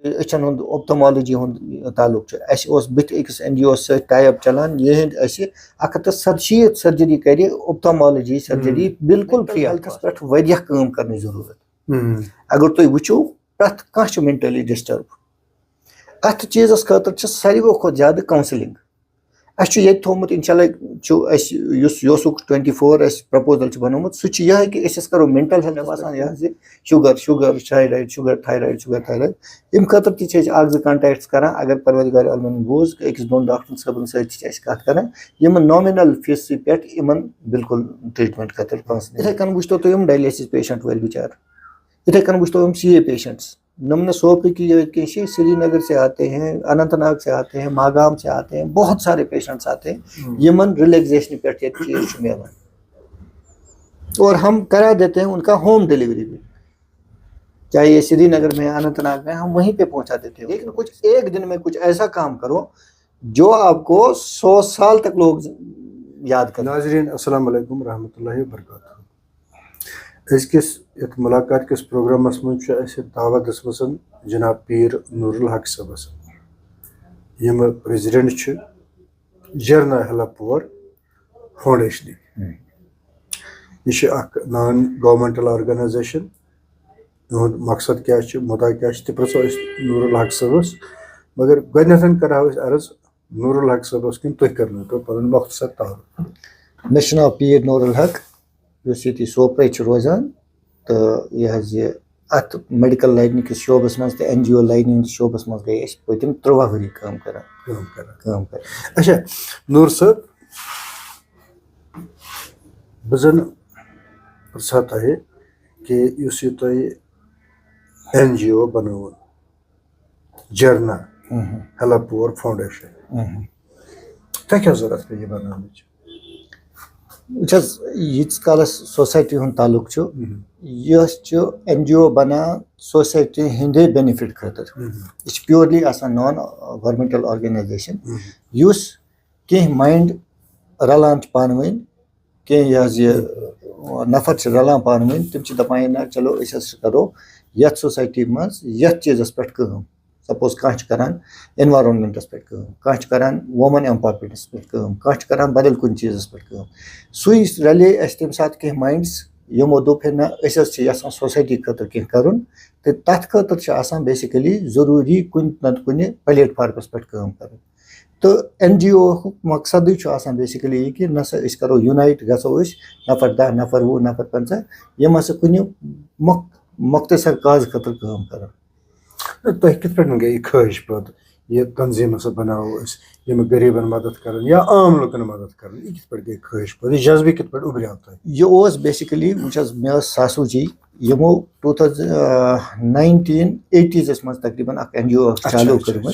अचन हुंद ophthalmology हुंद ताल्लुक छ अस ओस बिथ एक्स एनजीओ से टाई अप चलान यहंद अस 167 सर्जरी करे ऑप्थोमोलॉजी सर्जरी बिल्कुल फ्री हेल्थस पे वरिया काम करने जरूरत अगर तुम वुचो प्रथ कह मेंटली डिस्टर्ब अत चीजस खतर सारे खुद ज्यादा काउंसलिंग अस ये थोमुत इंशाल्लाह 24 प्रपोजल बनोमुत सह यह कि करो मेंटल हेल्थ बसान यह शुगर थायराइड अम खतर तक कॉन्टैक्ट्स कर अगर परवरदिगार आलमीन बोज अकिस दोन डॉक्टर सबन सत कर नॉमिनल फीस पे बिल्कुल ट्रीटमेंट खतर इथे कन वो तुम डायलिसिस पेशेंट वाल बिचार इथे कन वो तुम CA पेशेंट्स नमन सोपी की श्रीनगर से आते हैं, अनंतनाग से आते हैं, मागाम से आते हैं, बहुत सारे पेशेंट्स आते हैं यमन रिलैक्सेशन पे चीज मिलान और हम करा देते हैं उनका होम डिलीवरी भी, चाहे ये श्रीनगर में अनंतनाग में हम वहीं पे पहुंचा देते हैं। लेकिन कुछ एक दिन में कुछ ऐसा काम करो जो आपको 100 साल तक लोग याद करें। नाज़रीन अस्सलाम वालेकुम रहमतुल्लाहि व बरकातहू। अजकिस यथ मुलाकात किस प्रोग्रामस मज दावत दसमसन जनाब पीर नूरुल हक सबस यम प्रेसिडेंट जरना हेल्पवर फाउंडेशन यह नॉन गवर्नमेंटल ऑर्गेनाइजेशन इहुद मकसद क्या मुद्दा क्या प्रो नूरुल हक सबस मगर गो करो अर्ज नूरुल हक सबस कि तुम कर तो पन मुख्तसर तारुफ। मे नाव पीर नूरुल हक ये सोपे रोजान तो यह अत मेडिकल लाइन किस शोबस मज तो NGO लाइन शोबस मज गई पतम 13 वरी काम कर। अच्छा नूर साहब बजन प्रसा तह कि NGO बनो जरना हेल्पवर फाउंडेशन तह क्या जरूरत पे यह बनाने यीच कालस सोसाइटी हुंद ताल्लुक यह NGO बना सोसाइटी हिंदे बेनिफिट खतर यह प्योरली नॉन गवर्नमेंटल ऑर्गेनाइजेशन युस कह माइंड रलान पान वन कह यह नफर रलान पान वन तम दपान ना चलो करो यथ सोसाइटी मज यथ चीजस पे काम सपोज कह करान एनवायरनमेंटस पे कह करान वुमन एम्पावरमेंटस पे कह करान बदल कुछ चीजस पे सुई रले तम सात कह माइंड्स यमो दोप ना यसान सोसाइटी खतर कह करुन तो तथ खतर बेसिकली जरूरी कुन नत कुन प्लेटफार्मस पे काम कर तो NGO मकसद बेसिकली यह कि नसा करो यूनाइट गो नफर 10 नफर 20 नफर 50 यम कुन मुख्तसर काज खतर काम कर तुह कित गई ख्वाहिश पद यह तंजीम बनाओ यम गरीबन मदद कर या आम लोगन मदद कर कित गई ख्वाहिश पद यह जज्बे कित उभरियो तुह यह बेसिकली मे सासू जी यमो 1980s मज तकरीबन NGO चालू कर्म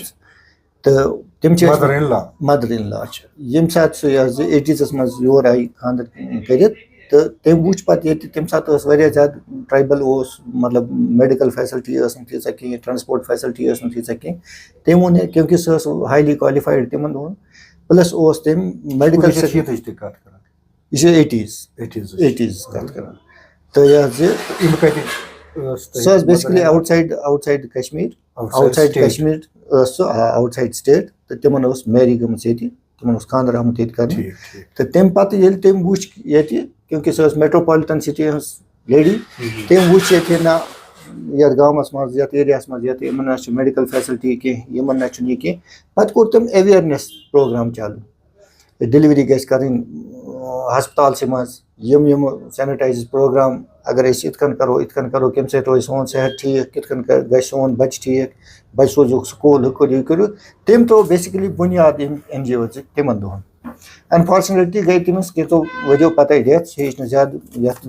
तो तम मदर इन लॉ यम सात 80s मज योर आई खानदर कर तो तम वो पे तम सात ज्यादा ट्राइबल मतलब मेडिकल फैसिलिटी तीचा कह ट्रांसपोर्ट फैसिलिटी तीचा कह तम वो क्योंकि सह हाईली क्वालिफाइड तमन दोन प्लस तम मेडिकल यह 80s कत कर तो यह सह basically outside Kashmir outside state तो तमन मैरी गम तमन खानदर आमुत कर तो तम पे तम वो क्योंकि सह मेट्रोपॉलिटन सिटी लेडी तम वो ना यथ गाँवस मज ये एरियास मज इन मेडिकल फैसिलिटी कह इन ना कह पे कोर तम अवेयरनेस प्रोग्राम चालू डिलीवरी गस कर हस्पताल से मज यम सैनिटाइज प्रोग्राम अगर इतकन करो कम सो रोज सोन सेहत ठीक कितकन ग सोन बच ठीक बच सोजो स्कूल यह करो तम त्रो बेसिकली बुनियाद NGO तमन दोहन अनफॉर्चुनेटली गई तमिस कि तो वो पता डेथ हे ज्यादा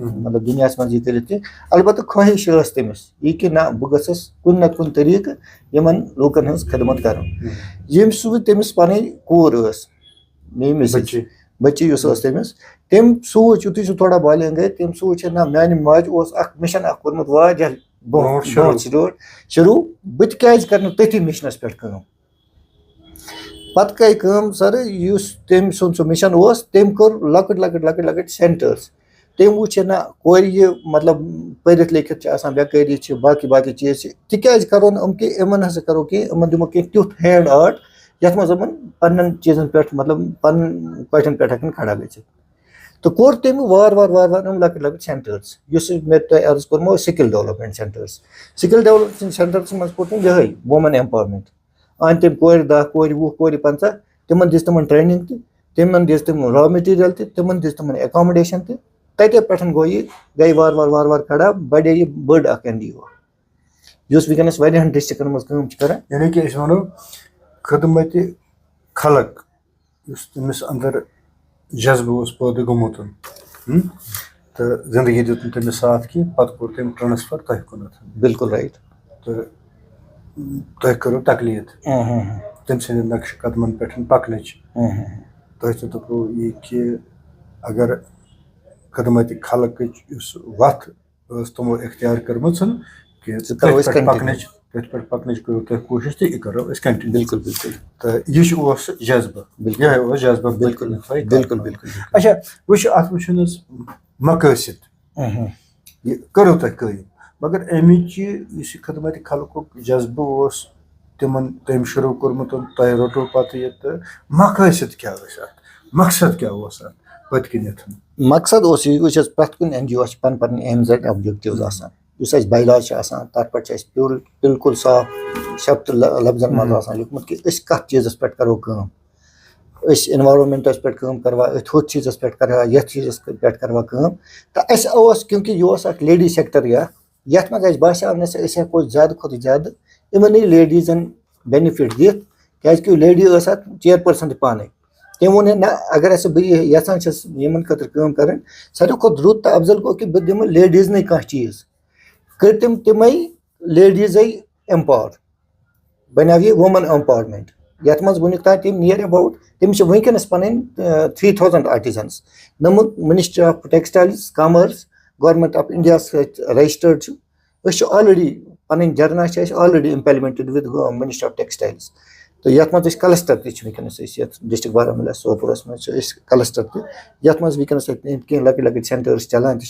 मतलब दुनिया मज कर अलबत् ख्वाहिश तमिस यह कि ना बह गस कुन नत कुन तरीक यमन लूकन हज खदमत कर यम सू तमिस पन कोर बच्ची तमिस तम सूच युत सह थोड़ा बालिंग गई तम सूच ना मानि माज मिशन कोर्मुत ब्रोट शुरू बह क्या तथी मिशनस पे पत गई सर तम सुन सह मिशन तम कोर लकट सेंटर्स तम वुच ना कोर ये मतलब पढ़ित लिखित बेकारी बाकी चीज तिकाज करो इन हसा करो कि इन दिमो तुथ हैंड आर्ट यथ मज पन्न चीजन पे मतलब पन्न क्वेश्चन पे हकन खड़ा गई तो कोर तम वार लकट सेंटर्स मे तुम अर्ज कर्मो स्किल डेवलपमेंट सेंटर्स मज कोर तम यही वुमन एम्पावरमेंट आन तम कोर 10 कोर 20 कोर 50 तिमन दिस तिमन ट्रेनिंग तिमन दिस तिम रॉ मटीरियल तिमन दिस तिमन एकोमोडेशन तते पे गो ये गई वार खड़ा बढ़े ये बड़ NGO युस वनस वारियान डिस्ट्रिक्टन मज काम कर यानी कि अस वनो खदमत खलक युस तमिस अंदर जज्बा उस पैदा गोमुत तो जिंदगी दित तमिस साथ की पत कोर तम ट्रांसफर तह कुन बिल्कुल राइट तो तह करो तकलीद तम सद नक्श कदमन पे पकन तह दपो ये कि अगर खदमत खलक वत तमो इख्तियार कर्म कि पकन करो तुम कोशिश तो यह करो कंटिन्यू बिल्कुल बिल्कुल तो यह जज्बा यह जज्बा बिल्कुल बिल्कुल बिल्कुल अच्छा वो वो मकसद यह करो तुम कम मगर अमिच खदमत खलक जज्बा तिमन तम शुरू कोर्मुत तुम रोटो पे ये तो मकसद क्या मकसद क्या पत कनिथ मकसद ये प्रत कुन NGO पन एम्स एंड ऑब्जेक्टिव्स बायलॉज तथ पे बिल्कुल साफ शब्द लफ्जन मज लिखमुत कि कत चीज़ पे करो काम इन्वायरमेंटस पे करवा हुत चीज़ पे करवा ये चीज़ पे करवा काम तो क्योंकि यह लेडी सेक्टर ये मज बासा हेको ज्यादा खुद ज्यादा इन लेडीजन बेनिफिट दिख क्या लेडी चेयरपर्सन पाने तम वो ना अगर बचान खतर कर सारे खुद रुत तो अफजल गो कि बह दिम लेडीजन कह चीज़ कर तम लेडीज एम्पावर बनाव ये वुमन एम्पावरमेंट ये मज वुक तान तम नियर अबाउट तम वनस पन 3000 आर्टिजन्स नमुत ministry of textiles commerce government of India registered already पन जर्ना already implemented with ministry of textiles तो ये मज क्लस्टर तनस डिस्ट्रिक्ट बारामूला सोपोरस मज क्लस्टर तथ मज वनस कह लकट सेंटर्स चलान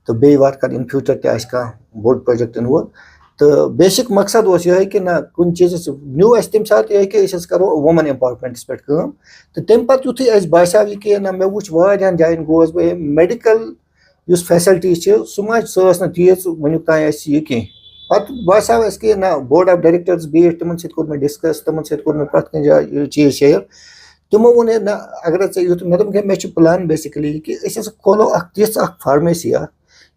तो बे वार इन फ्यूचर तह बोड़ प्रोजेक्ट इन वो तो बेसिक मकसद यह कि ना कुछ चीज़ न्यू तम सात यह कि करो वुमन एम्पावरमेंट पे तो तम पे युथ बासा कि ना मे वो जायन गोस बह मेडिकल फैसिलिटी सह तीज वनुक तान यह कह पे बासा कि ना बोर्ड ऑफ डायरेक्टर्स बीट तिमन सत मे डिस्कस तिमन सत मे प्रत कह चीज़ शेयर तमो वो ना अगर युथ मे दोप मे प्लान बेसिकली कि खोलो तिथ फार्मेसी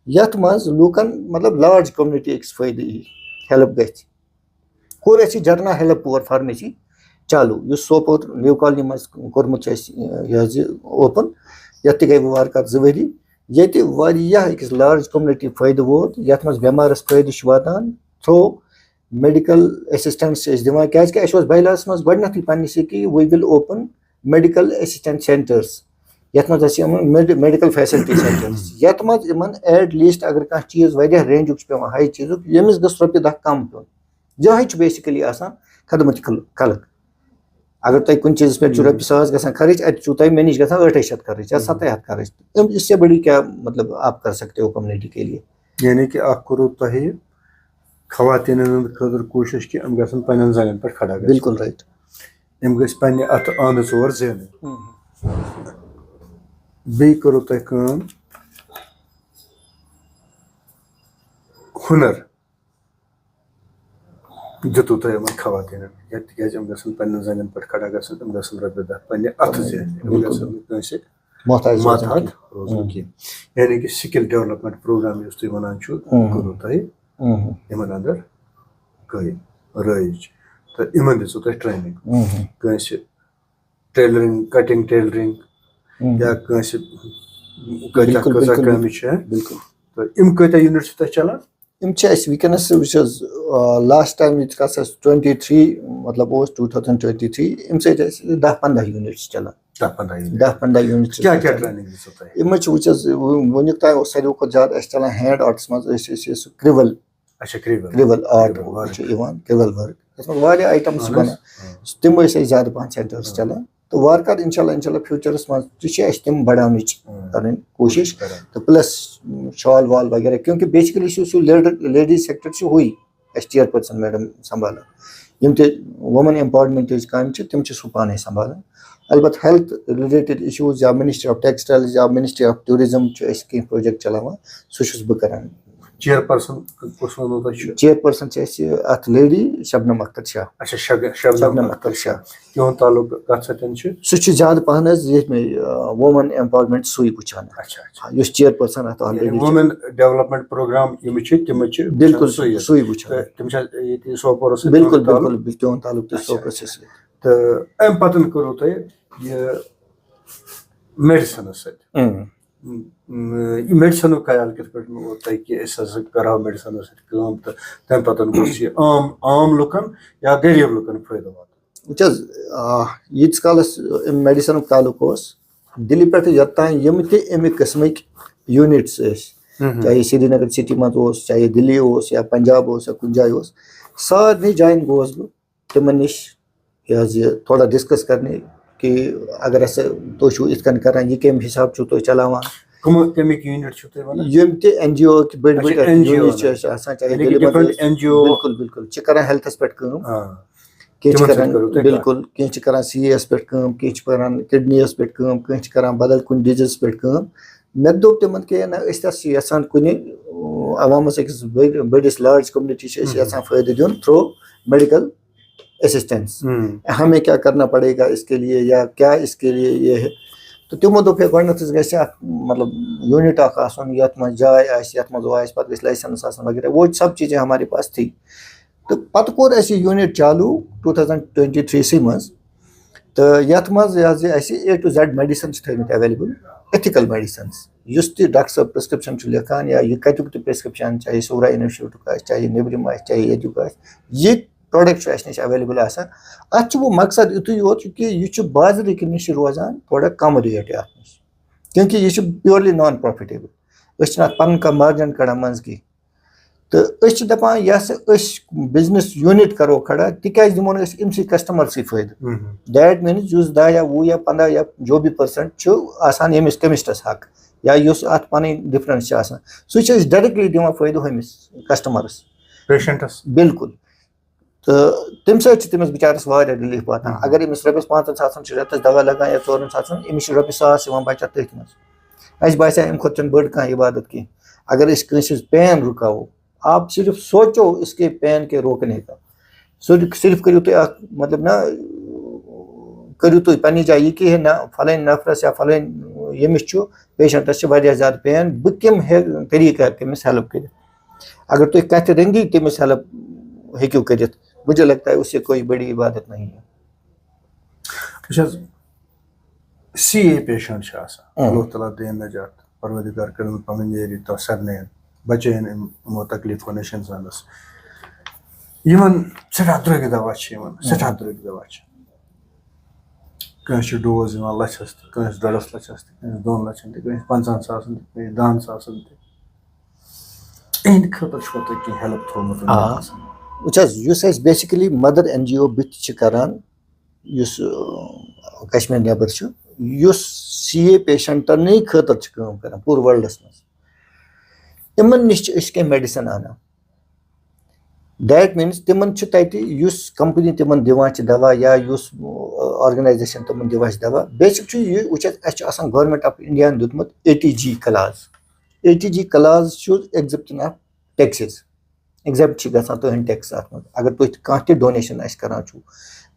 यथ मज लूकन मतलब लार्ज कम्युनिटी फायदे हेल्प गोर जरना हेल्प पुअर फार्मेसी चालू सोपोर न्यू कॉलोनी मज कोर्मुत ओपन ये गई वार 2 वरी ये लार्ज कम्युनिटी फायदे वोत यथ मज बेमारस फायदे वातान थ्रो मेडिकल असिस्टेंस दिवान क्या बायलास मज गई पन्निस कि we will open medical assistant centres ये मेडिकल फैसिलिटी सेंटर्स ये इन एट लीस्ट अगर कह चीज़ वह रेंज पे हाई चीज़ यमिस गस रॉपि 10 कम पे यह बेसिकली खदमत खलक अगर तुम कुछ चीज़ पे रॉपि 100 गसान खर्च अत मे नश ग 800 खर्च या 700 खर्च इससे बड़ी क्या मतलब आप कर सकते हो कम्युनिटी के लिए यानी कि करो तुह खवातीन खर कोशिश कि गन जगन पे खड़ा बिल्कुल राइट पे अत आंद चोर जेन बे करो तुम हुनर दितु तुम खवातीन पे जगन पे खड़ा गम रपे 10 पे अत जेन महतात रोजन की यानी कि स्किल डेवलपमेंट प्रोग्राम तुम वन करो तुम अंदर रज तो इन दिसो तुम ट्रेनिंग कस टेलरिंग कटिंग टेलरिंग या कस कम तो इम कत यूनिट तुम चलान वनस लास्ट टाइम 23 मतलब 2023 इन 10-15 यूनिट्स चलान 10-15 यूनिट्स क्या क्या ट्रेनिंग इम वनुक तान सारे ज्यादा चलान हैंड आर्ट्स मज क्रिवल क्रिवल आर्ट क्रिवल वर्क आइटम्स बना तम ज्यादा पहन सेंटर्स चलान तो वारकार इंशाल्लाह फ्यूचरस मज तम बढ़ान कर कोशिश तो प्लस शॉल वाल वगैरह क्योंकि बेसिकली लेडीज सेक्टर हुई चेयरपर्सन मैडम संभाल यम वुमन एम्पावरमेंट काम तम सह पाने संभाल अलबत् हेल्थ रिलेटेड इशूज या मिनिस्ट्री ऑफ टेक्सटाइल्स या मिनिस्ट्री ऑफ टूरिज्म कह प्रोजेक्ट चलान सह बह कर चेयरपर्सन अत लेडी शबनम अख्तर शाह शबनम अख्तर शाह सह ज्यादा पहन वुमन एम्पावरमेंट सू वुचान चेयरपर्सन अत ऑलरेडी वुमेन डेवलपमेंट प्रोग्राम बिल्कुल सू वुचान बिल्कुल बिल्कुल तिहन तालुक तो सोपोर तो अम पतन करो तुह मेडिसन मेडिसन ख्याल कित करो मेडिसन तो तम पतन आम लुकन या गरीब लुकन फायदा वात यीत कालस मेडिसन तालुक दिल्ली पे योतान यम तमिक किस्मिक यूनिट्स चाहे श्रीनगर सिटी मज चाहे दिल्ली या पंजाब या कुछ जाए सारे जायन गोस बह तिमन नश थोड़ा डिस्कस करने कि अगर तुम इत कर यह कम हिसाब तुम चलावान यम NGO बड़ यूनिट चाहे बिल्कुल बिल्कुल कर हेल्थस पे बिल्कुल कह कर CS पे कह किडनीस पे कह कर बदल कुछ डिजीज पे मे दोप तिमन कि यसान कुन अवामस अकिस बड़िस लार्ज कम्युनिटी फायदे दिन थ्रू मेडिकल असिस्टेंस हमें क्या करना पड़ेगा इसके लिए या क्या इसके लिए ये है तो तिमो दोप गस मतलब यूनिट ये मज जाए पे लाइसेंस वगैरह वो सब चीज़ें हमारे पास थी तो पत कोर यूनिट चालू 2023 मज तो ये मज A to Z मेडिसिन थमित अवेलेबल एथिकल मेडिसिन डॉक्टर साहब प्रिस्क्रिप्शन लिखान या यह कतुक प्रिस्क्रिप्शन चाहे सूरा यूनिवर्सिटी चाहे नबरम चाहे ये प्रोडक्ट नश अवेलेबल अत वो मकसद युत योत कि यह बाजार नश रोजान थोड़ा कम रेट नश क्योंकि यह प्योरली नॉन प्रॉफिटेबल पन कह मार्जिन कड़ान मज की तो दपान यह बिजनेस यूनिट करो खड़ा तिकाज दिमो इमसी कस्टमर सी फायदे दैट मीन्स 10 या 20 या 15 या जो भी % आसान यमिस केमिस्टस हक या अत पन डिफरेंस सह डायरेक्टली दिवान फायदे हमिस कस्टमरस पेशेंटस बिल्कुल तो तम समिस बिचारस रिलीफ वातान अगर अमिस रॉपिस 5,000 रेतस दवा लगान या 4,000 अमिस ₹1,000 बचत तथ मज बासा अम खुद बड़ कह इबादत की अगर पेन रुकावो आप सिर्फ सोचो इसके पेन के रोकने का सिर्फ करो तुम मतलब ना करो तुम पन्नी जाए यह कह ना फलान नफरस या फलान यमिस पेशेंटस ज्यादा पेन बह कम तरीका तमिस हेल्प कर अगर तुम कत रंगी तमिस हेल्प हेक्यू कर मुझे लगता है उससे कोई बड़ी इबादत नहीं है CA पेशेंट अल्लाह ताला देन नजात परवरदिगार कर पन येरी तो सरने बचन इमो तकलीफो नश इंसानस यमन सठा द्रग दवा सठा द्रग दवा कह डोज लछस कह 1.5 लछस 2 लछन कह 50,000 10,000 इन खतर कह हेल्प थोमुत बेसिकली मदर NGO बित करान कश्मीर नबर CA पेशेंटन खतर कर पूरे वर्ल्डस मज इमन नश मेडिसिन आना दैट मीन्स तिमन कंपनी तिमन दिवान दवा या ऑर्गेनाइजेशन तिमन दिवान दवा बेसिक गवर्नमेंट ऑफ इंडिया दुतमुत ATG clause exemption of taxes except गसान तुहन टैक्स अत मज अगर तुम कह डोनेशन करान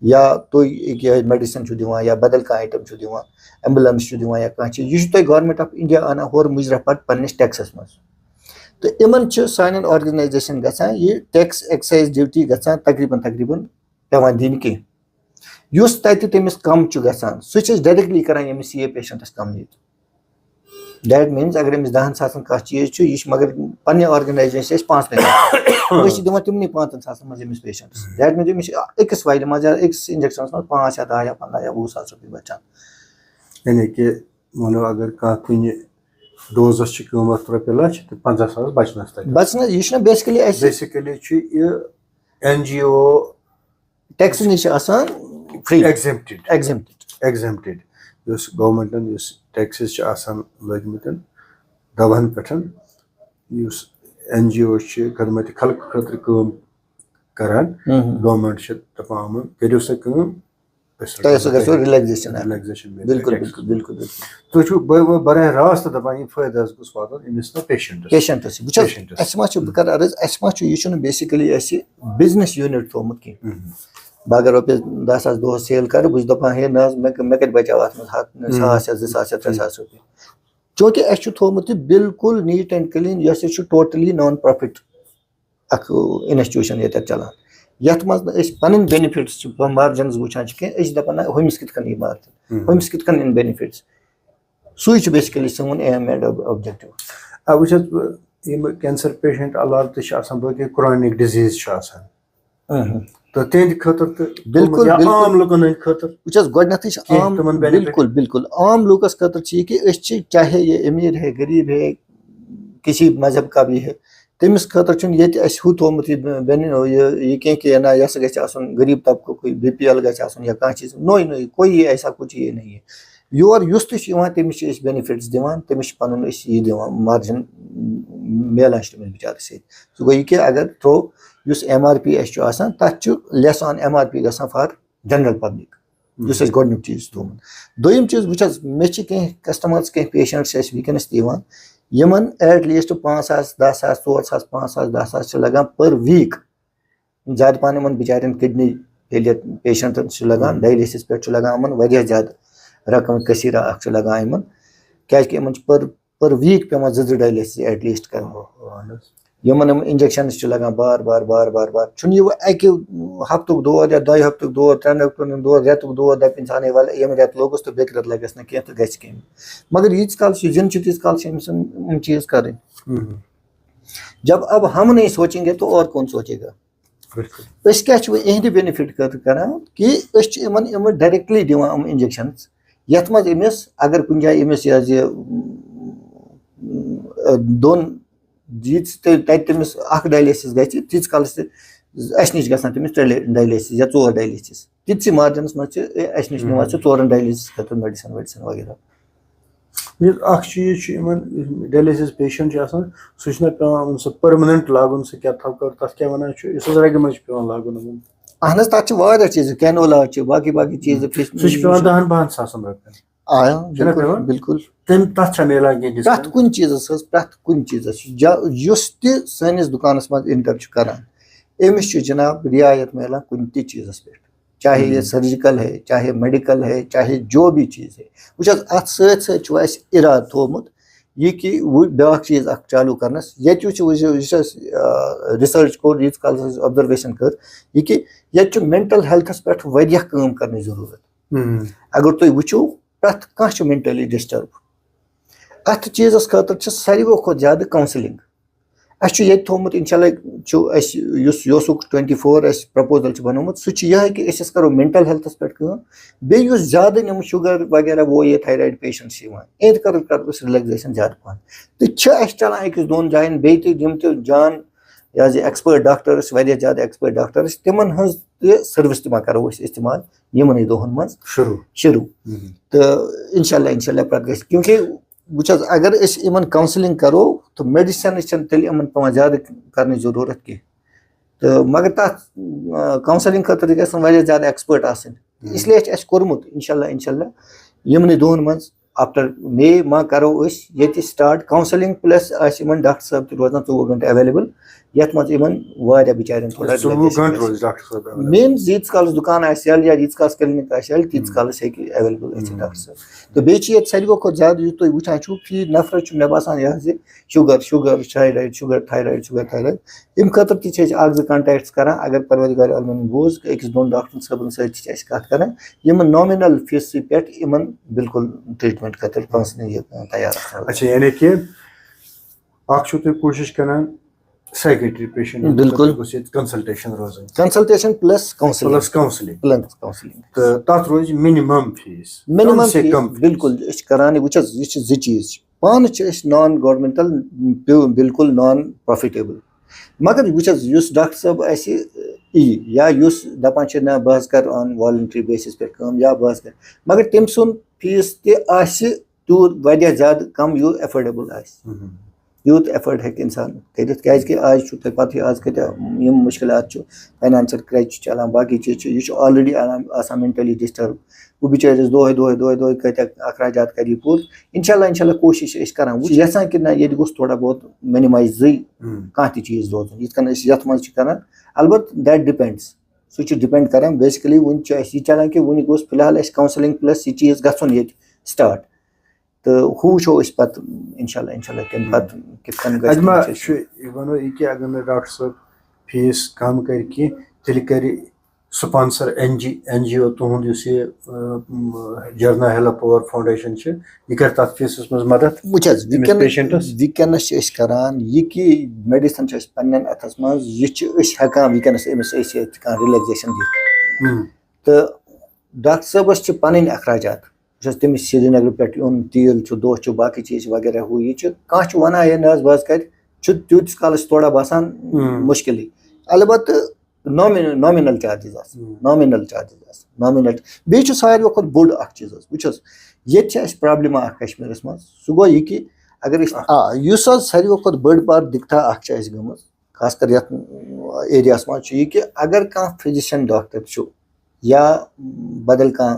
या तुम मेडिसिन दिवान या बदल कह आइटम दिवान एम्बुलेंस दिवान या कह चीज यह गवर्नमेंट ऑफ इंडिया आना होर मुजरा पे पन्निस टैक्सस मज तो इन सान ऑर्गेनाइजेशन गसान ये टैक्स एक्साइज ड्यूटी गसान तकरीबन पेवान दिन कह तमिस कम गसान सह डायरेक्टली करान यमिस CA पेशेंटस कम ये दैट मीन्स अगर अमिस 10,000 कह चीज यह मगर पन्ने ऑर्गेनाइजेशन 5 दिवान तिमन 5,000 मज Amish patients that means Amish अकिस while मज अकिस इंजेक्शन मज 5 या 10 या 15 या 20,000 रुपये बचान यानी कि मनो अगर कह कुन डोजस कीमत ₹1 तो 50,000 बचन यह बेसिकली NGO टैक्स नश फ्री exempted exempted यस गवर्नमेंटन यस टैक्सेस आसान लगमितन दवाहन पे यस NGO खदमत खल्क खतर काम करान गवर्नमेंट दपान करो सा काम रिलैक्सेशन बिल्कुल बिल्कुल बिल्कुल तुम बराह रास्त दपान फायदा गोस वातन अमिस ना पेशेंटस बह अर्ज यह बेसिकली बिजनेस यूनिट थोमुत कह बह अगर रुपये 10,000 दोह सेल कर बह दपान हे ना मे कत बचाव अत मज 1,000 या 2,000 या 3,000 रुपये चूँकि अस थोमुत बिल्कुल नीट एंड क्लीन यह टोटली नॉन प्रॉफिट अख इंस्टीट्यूशन ये चलान यथ मज पन बेनिफिट्स मार्जिनस वुचान कह दपान हमिस कित कन मार्जिन हमिस कित कन इन बेनिफिट्स सू बेसिकली सोन एम एंड ऑब्जेक्टिव वो कैंसर पेशेंट अलाव तो क्रॉनिक डिजीज तो तिहद खतर बिल्कुल आम लुकन खतर आम बिल्कुल बिल्कुल आम लुकस खतर कि चाहे ये अमीर है गरीब है किसी मजहब का भी है तमिस खतर ये हू थोमुत ये कह ना यह गरीब तबको कोई BPL या कह चीज नो कोई ऐसा कुछ ये नहीं है योर युस तमिस बेनिफिट्स दिवान तमिस पन मार्जिन मिलान तमिस बिचारस सह गो कि अगर थ्रो MRP तथ लेस ऑन MRP गसान फॉर जनरल पब्लिक इस गोडनुक चीज थोमुत दोयम चीज वुच मे कह कस्टमर्स कह पेशेंट्स वनस यमन एट लीस्ट 5,000 10,000 4,000 5,000 10,000 लगान पर वीक ज्यादा पान इन बिचार किडनी फेलियर पेशेंटन लगान डायलिसिस पे लगान वह ज्यादा रकम कसीरा अख लगान इन क्या पर वीक पे 2 डायलिसिस एट लीस्ट कर यमन इंजेक्शन लगान बार बार बार बार बार चुन यह अक हफ्तुक दौर या 2 हफ्तुक दौर 3 हफ्तुक दौर रेतुक दौर दप इंसान वाल यम रेत लोगस तो बेक रेत लगस ना कह तो गस कह मगर यीच काल जिन तीस काल चीज करें जब अब हम नहीं सोचेंगे तो और कौन सोचेगा क्या इहद बेनिफिट कर कि डायरेक्टली दिवान इंजेक्शन यथ मज अमिस अगर कुछ जाए अमिस यह दोन तमिस डायलिसिस गीत काल नश ग तमिस 3 डायलिसिस या 4 डायलिसिस तिथि मार्जिनस मज नश निवान 4 डायलिसिस खतर मेडिसिन वेडिसिन वगैरह चीज डायलिसिस पेशेंट सह पे परमानेंट लागुन सह क्या तथ क्या वन रग मज पे लागुन अहन तथ चीज कैनोला बाकी बाकी चीज सह 10-12 सासन रुपये बिल्कुल प्रथ कुन चीज सनिस दुकानस मज इंटर करान अमिस जनाब रियायत मिलान कुन चीज़ पे चाहे ये सर्जिकल है चाहे मेडिकल है चाहे जो भी चीज़ है वह अत सत इराद थोमुत यह कि ब्या चीज़ चालू करनस ये रिसर्च कोर यीत काल ऑब्जर्वेशन कर यह कि ये मेंटल हेल्थस पे वारिया काम करने जरूरत अगर तुम वो प्रथ कह मेंटली डिस्टर्ब अत चीज़ खतर सारो खुद ज्यादा काउंसलिंग ये थोमुत इंशाल्लाह 24 प्रपोजल बनोमुत सह कि करो मेंटल हेल्थस पे बे ज्यादा नम शुगर वगैरह वो ये थायराइड पेशेंट्स एद कर रिलैक्सेशन ज्यादा पहन तो चलान अकिस 2 जायन बे जान एक्सपर्ट डॉक्टर्स वारिया ज्यादा एक्सपर्ट डॉक्टर्स तिमन हज सर्विस मा करो इस्तेमाल यमन दोहन मज शुरू तो इंशाल्लाह पे क्योंकि वह अगर इन काउंसलिंग करो तो मेडिसिन तेल इन पे ज्यादा करने जरूरत कह तो मगर तथ काउंसलिंग खतर गया ज्यादा एक्सपर्ट इसलिए कोर्मुत इंशाल्लाह यमन दोहन मज आफ्टर मे मा करो ये स्टार्ट काउंसलिंग प्लस डॉक्टर साहब रोजान 24 घंटे अवेलेबल ये मज बिचार थोड़ा मेन यीत काल दुकान या यीत काल क्लिनिक तीत काल अवेलेबल डॉक्टर साहब तो बे सारो खुद ज्यादा तुम वुचान फी नफर मे बसान यह शुगर थायराइड अम खतर तक 2 कॉन्टैक्ट्स कर अगर परवरदिगार आलमीन बोज अकिस 2 डॉक्टर सबन सत कत कर नॉमिनल फीस पे बिल्कुल ट्रीटमेंट खतर तैयार अच्छा यानी कि कोशिश कर साइकेट्री पेशेंट बिल्कुल कंसल्टेशन प्लस काउंसलिंग तो तथ रोज मिनिमम फीस बिल्कुल करान वह यह चीज पान नॉन गवर्नमेंटल बिल्कुल नॉन प्रॉफिटेबल मगर वह डॉक्टर साहब या युस दपान छ ना बहस कर ऑन वॉलंटरी बेसिस पे काम या बहस कर मगर तम सुन फीस ते आसि तूत वारिया ज्यादा कम यू एफोर्डेबल आसि यूत एफर्ट हेक इंसान करित क्या आज तुम पता आज कत मुश्किलात फाइनेंशियल क्रच चलान बाकी चीज यह ऑलरेडी आसान मेंटली डिस्टर्ब वो बेचारिस दोह कत अखराजात कर पूर इंशाल्लाह कोशिश करान वो यसान कि ना ये गोस थोड़ा बहुत मिनिमाइज कह चीज रोजन यथ मज करान अलबत् दैट डिपेंड्स सह डिपेंड करान बेसिकली वन यह चलान कि वन गोस फिलहाल काउंसलिंग प्लस यह चीज गन ये स्टार्ट तो हू वो पे इंशाल्लाह तम पे कित अजमा वो ये अगर मैं डॉक्टर साहब फीस कम कर तेल कर स्पॉन्सर NGO तुहद जर्ना हेल्प पावर फाउंडेशन यह कर तथ फीस मज मदद वनस करान यह कि मेडिसन पे अथस मज हेकान वनस अमिस रिलैक्सेशन दिख तो डॉक्टर साहबस पन अखराजात तमिस श्रीनगर पे तेल दोह बाकी चीज वगैरह हू यह कह वन ये ना बस कर तूतिस कालस थोड़ा बसान मुश्किल अलबत् नॉमिनल चार्जेस नॉमिनल बे सारे खुद बोड़ चीज वुस ये प्रॉब्लम कश्मीर मज सह गो यह कि अगर सारे खुद बड़ बार दिक्कत गम खासकर ये एरिया मज यह कि अगर कह फिजिशियन डॉक्टर या बदल कह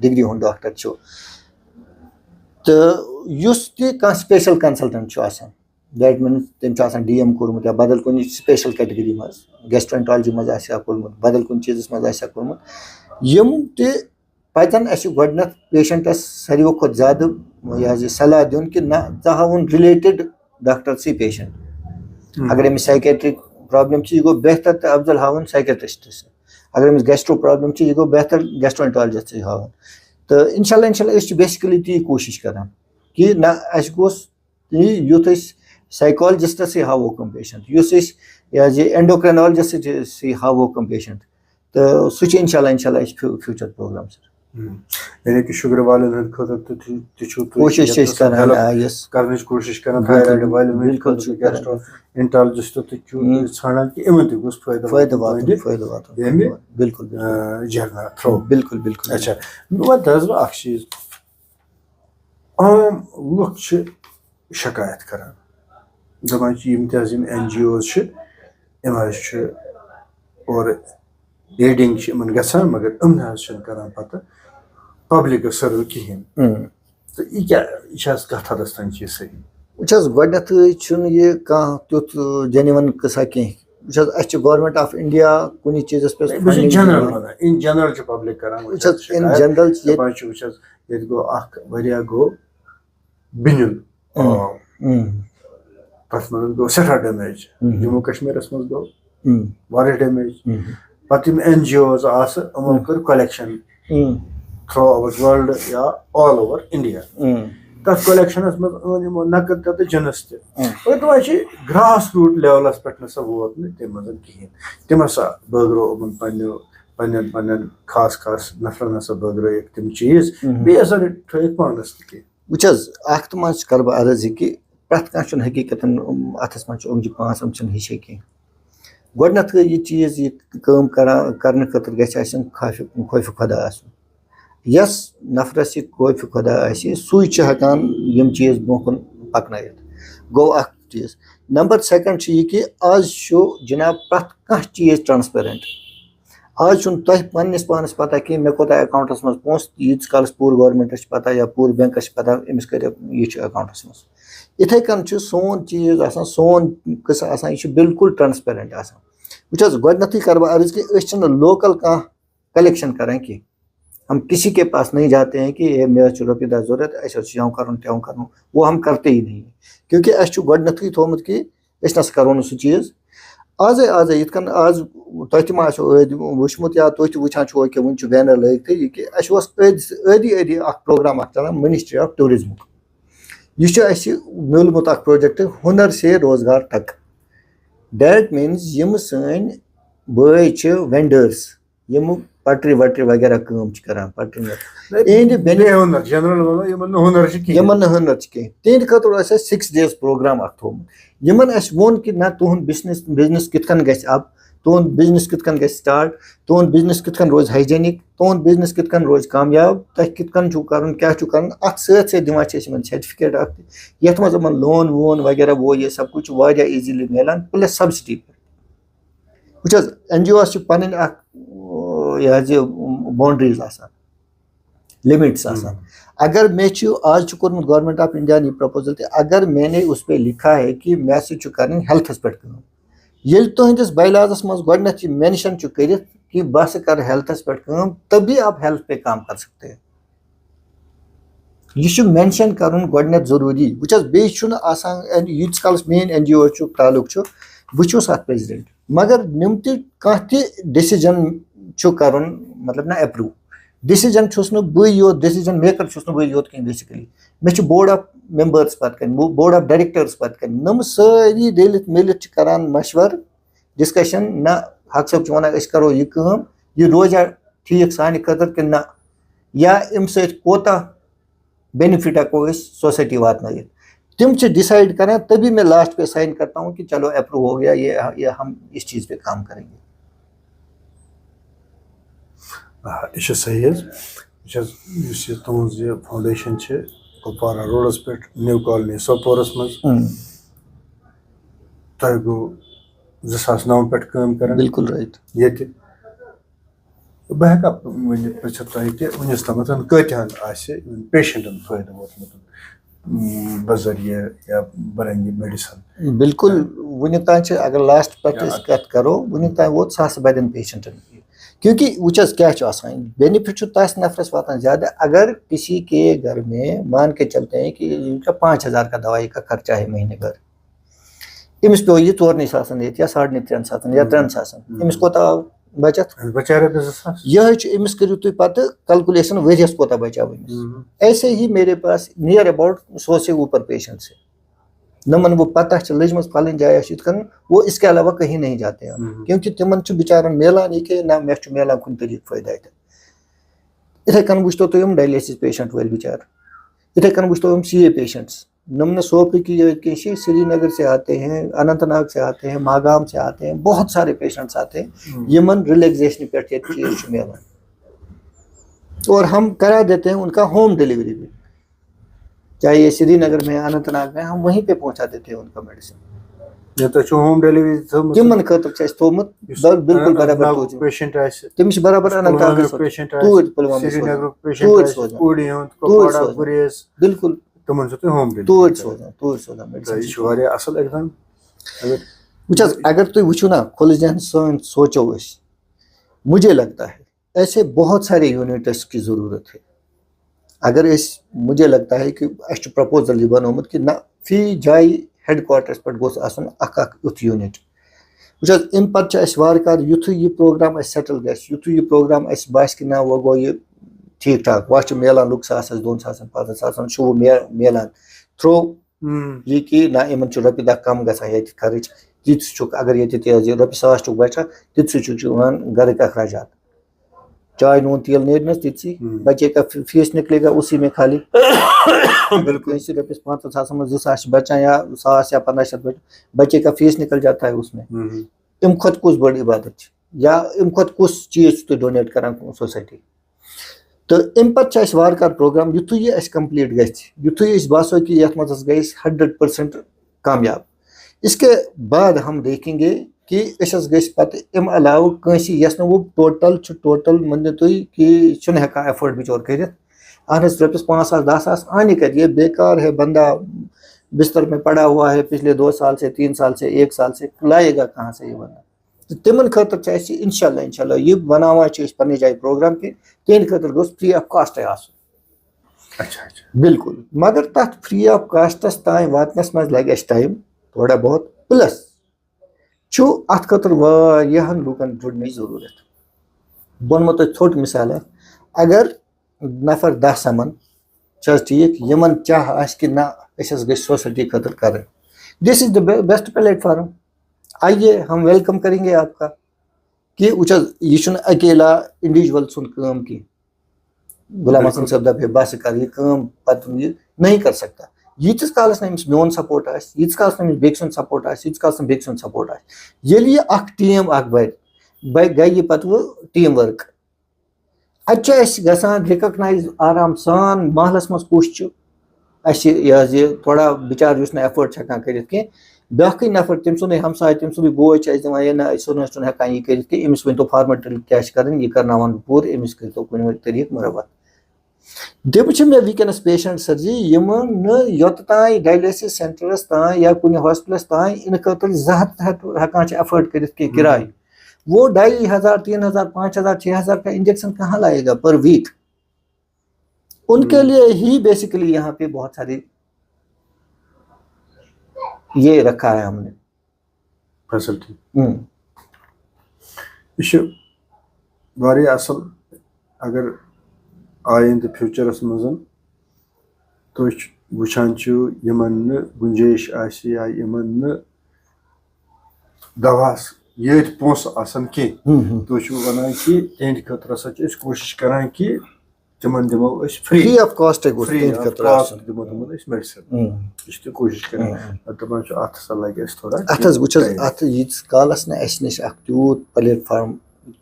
डिग्री हूं डॉक्टर तो स्पेशल कंसल्टेंट दैट मीन्स तम DM कोर्मुत या बदल कुन स्पेशल कैटेगरी मज गैस्ट्रोएंटरोलॉजी मज कोर्मुत बदल कुन चीज मज कोर्मुत यम ते पतन गडनथ पेशेंटस सारे खुद ज्यादा यह सलाह दिन कि ना हाउन रिलेटेड डॉक्टर सी पेशेंट अगर अमिस साइकेट्रिक प्रॉब्लम यह गो बेहतर तो अफजल हाउन साइकेट्रिस्ट अगर अमिस गैस्ट्रो प्रॉब्लम यह गो बेहतर गैस्ट्रोएंटरोलॉजिस्ट हाउन तो इंशाल्लाह बेसिकली ती कोशिश करान कि ना गोस युथ साइकोलॉजिस्टस हावो कम पेशेंट यह एंडोक्रिनोलॉजिस्ट हावो कम पेशेंट तो सह इंशाल्लाह फ्यूचर प्रोग्राम यानी कि शुगर वाले कोशिश कोशिश थायराइड वाले गैस्ट्रोएंटरोलॉजिस्ट ठाना कि इन तोस फायदा बिल्कुल जर्ना थ्रो बिल्कुल अच्छा वो चीज आम लुक शिकायत करान दपान NGOs और एडिंग गसान मगर करान पता पब्लिक सर्व कहें तो यह क्या कत हदस तान चीज सही गथ यह कह तुथ जेन्युइन किस्सा कह गवर्नमेंट ऑफ इंडिया कुछ चीज पे इन जनरल पब्लिक करान इन जनरल गो बिनुल तथ मज गो सठा डैमेज जम्मू कश्मीर मज गो डैमेज पत NGOs यमो कर कलेक्शन थ्रू आवर वर्ल्ड या ऑल ओवर इंडिया तथ कलेक्शन मज नकद तो जिनस तह ग्रास रूट लेवलस पे ना वोत तम मज कहें तम बगरो पन्न खास नफर ना बगरो तम चीज बे थोक पानस अत मज कर बह अर्ज कि प्रत कह हकीकत अथस मज ओंगि पाँच हिशे कह गथ यह चीज यह कर खतर गि खौफ खुदा यस नफरस यह खौफ खुदा सह हेकान यम चीज ब्रो कुन पकन गो चीज नंबर सेकंड यह कि आज जनाब प्रत कह चीज ट्रांसपेरेंट आज तुह पन्निस पानस पता कि मे कोता अकाउंटस मज पोस यीत कालस पूर गवर्नमेंटस पता या पूर बैंकस पता अमिस कर यह अकाउंटस मज इथे कन सोन चीज सोन किस्सा यह बिल्कुल ट्रांसपेरेंट वुस गथी कर बह अर्ज कि लोकल कह कलेक्शन करें कि हम किसी के पास नहीं जाते हैं कि ये मे रुपये 10 जरूरत यो कर वो हम करते ही नहीं क्योंकि गथी थोमुत कि नस करो सह चीज आज यन आज तुम वुचमुत या तुम वुचान कि वन बैनर लगित कि अदी प्रोग्राम चलान मिनिस्ट्री ऑफ टूरिज्म यह मिलमुत प्रोजेक्ट हुनर से रोजगार तक दैट मीन्स यम सन बय वेंडर्स यम पटरी वटरी वगैरह काम करान यमन हुनर कह तिहद खतर 6 days प्रोग्राम थोमुत यमन वो कि ना तुहद बिजनेस कित गि अब तुंद बिजनेस कित कन गैस स्टार्ट, तुंद बिजनेस कित कन रोज हाइजेनिक, तुंद बिजनेस कित कन रोज कामयाब, तह कित कन छु करन क्या छु करन, अत सत से दिवान छे इसमें सर्टिफिकेट अख यथ मज मन लोन वोन वगैरह वो ये सब कुछ वारिया इजीली मिलान प्लस सब्सिडी पे वुचस एनजीओ छु पनन अख ये बाउंड्रीज आसान लिमिट्स आसान। अगर मैं आज कोर्मुत गवर्नमेंट ऑफ इंडिया ने प्रपोजल थे, अगर मैंने उस पर लिखा है कि मैं कर हेल्थस पे ये तुहस बायलाजस मज गोडनथ मेंशन कर कि बस कर हेल्थस पे तभी आप हेल्थ पे काम कर सकते हैं। यह मेंशन कर गोडनथ जरूरी वुचस बेसान यूत कालस मेन एनजीओ तालुक वुचुस अत प्रेसिडेंट मगर निम तह डिसीजन कर मतलब ना अप्रूव डिसीजन बह योत डिसीजन मेकर बह योत कहीं basically may board of members पे बोर्ड ऑफ डायरेक्टर्स पे नम सारी रलित मिलित करान मशवर डिस्कशन ना हक सब वन करो यह रोजा ठीक सान खतर कि ना या अम सोता बेनिफिट हको सोसाइटी वातन तिम डिसाइड करें तभी मैं लास्ट पे साइन करता हूँ कि चलो अप्रूव हो गया ये हम इस चीज़ पे काम करेंगे। यह सही तुज फाउंडेशन कुपवारा रोडस पे न्यू कॉलोनी सोपोरस मज तह गो 2009 पे काम कर बिल्कुल राइट ये बह पृछत तुह कि वनस तम कतहन पेशेंटन फायदा वोतमुत बजरिए या बरंगी मेडिसन बिल्कुल वन तान अगर लास्ट पे कत करो वन तान वोत सास बदन पेशेंटन क्योंकि वुचस क्या बेनिफिट तस नफरस वातान ज्यादा। अगर किसी के घर में मान के चलते हैं कि इनका 5000 का दवाई का खर्चा है महीने भर इमिस पे यह 4 या 3.5 या 3 इमिस कोता बचत यह इमिस करू तुम पत कैलकुलेशन वरियस कोता बचा वनिस। ऐसे ही मेरे पास नियर अबाउट 100 से ऊपर पेशेंट है नमन वो पता लजमस फलन जाए वो इसके अलावा कहीं नहीं जाते हैं क्योंकि तिमन बिचारन मिलान ये ना मे मिलान कुन तरीक फायदा इथे कन वो तुम डायलिसिस पेशेंट वाल बिचार इथे कन वो तुम CA पेशेंट्स नमन सोप की श्रीनगर से आते हैं, अनंतनाग से आते हैं, मागाम से आते हैं, बहुत सारे पेशेंट्स आते हैं यमन रिलैक्सेशन पे चीज मिलान और हम करा देते हैं उनका होम डिलीवरी भी, चाहे ये श्रीनगर में अनंतनाग में हम वहीं पे पहुंचा देते हैं उनका मेडिसिन ये तो होम डिलीवरी तिमन खतर थोमुत बिल्कुल बराबर पेशेंट तमिस बराबर अनंतनाग पेशेंट तूर पुलवामा श्रीनगर पेशेंट पूरी कुपवाड़ा गुरेज बिल्कुल तुमन से होम तूर सोजा मेडिसिन वारिया असल एकदम वुचस अगर तुम वुचो ना खुल जहन सोचो मुझे लगता है ऐसे बहुत सारे यूनिट्स की जरूरत है। अगर मुझे लगता है कि प्रपोजल यह बनोमुत कि ना फी जाय हेडक्वार्टर्स पे गोस आसन अख युथ यूनिट वुचस अम पे वार युथ यह प्रोग्राम सेटल गस युथ यह प्रोग्राम बास कि ना वो गो ये ठीक ठाक वह मिलान लुक 1,000 2,000 5,000 वो मिलान थ्रो ये कि ना इन रोपये 10 कम ग खर्च तीस अगर ये रोपये 1,000 बचा तीस घर के अखराजात चाय नून तेल नेरनस तीसी बच्चे का फीस निकलेगा उसी में खाली बिल्कुल रोपये 5,000 में 2,000 बचा या 100 या 1500 बच्चे का फीस निकल जाता है उसमें अम खुद कुछ बड़ी इबादत या अम खुद कुछ चीज तो डोनेट करान सोसाइटी तो अम पे वार प्रोग्राम युथु यह कंप्लीट गुथु बासो कि ये मज गई 100% कामयाब। इसके बाद हम देखेंगे कि अम अलाव कस वो टोटल मन तुम कि हेका एफोर्ड बिचौर कर रोपये 5,000 10,000 आने कर ये बेकार है बंदा बिस्तर में पड़ा हुआ है पिछले 2 साल से 3 साल से 1 साल से लाएगा कहाँ से ये बंदा तो तिमन खतर इंशाल्लाह ये बनावा पन्ने जाए प्रोग्राम के तेन खतर गोस फ्री ऑफ कास्ट अच्छा बिल्कुल मगर तथ फ्री ऑफ कास्टस तान वातनस मज लगे टाइम थोड़ा बहुत प्लस अत खतर वारियाहन लूकन जुड़ने जरूरत बन तो थोट मिसाल अगर नफर 10 समन ठीक यमन चाह कि ना गई सोसाइटी खतर कर this is the best platform आइए हम वेलकम करेंगे आपका कि यह अकेला इंडिविजुअल सुन काम की गुलाम हसन साहब दफे बस कर ये काम पत नहीं कर सकता यीतिस कालस नमिस मोन सपोर्ट आस, यीतिस कालस नमिस बेक सुन सपोर्ट आस, यीतिस कालस बेक सुन सपोर्ट आस, येली ये अख टीम अख गई ये पत वो टीम वर्क अच्छा गसान रिकॉग्नाइज आराम सान महलस मज कुछ ये थोड़ा बिचार युस ना एफर्ट हकान करित के बाकी नफर तम सुन हमसाय तम सुन बोय दिवान ये ना हकान यह कर अमिस वन तो फार्मेट क्या कर यह करना पूर अमिस कर कुन तरीक मुरबत दप मे वनस पेशेंट सर जी योत तान डायलिसिस सेंटरस तान या कुन हॉस्पिटलस तान इन खतर 200 हकान एफर्ट कर किराए वो 2500 3000 5000 6000 का इंजेक्शन कहाँ लाएगा पर वीक उनके लिए ही बेसिकली यहाँ पे बहुत सारी ये रखा है हमने फैसिलिटी यह असल अगर आइंद फ्यूचरस मजन तो वुचान यमन गुंजाइश या यमन दवास ये पोस आसन की तो वन कि तिहद खतर कोशिश करान कि तिमन दिमो फ्री ऑफ कॉस्ट दिमो मेडिसिन कोशिश करान दपान अत सा लगे थोड़ा अत अत यीतिस कालस ना अस नश तूत प्लेटफॉर्म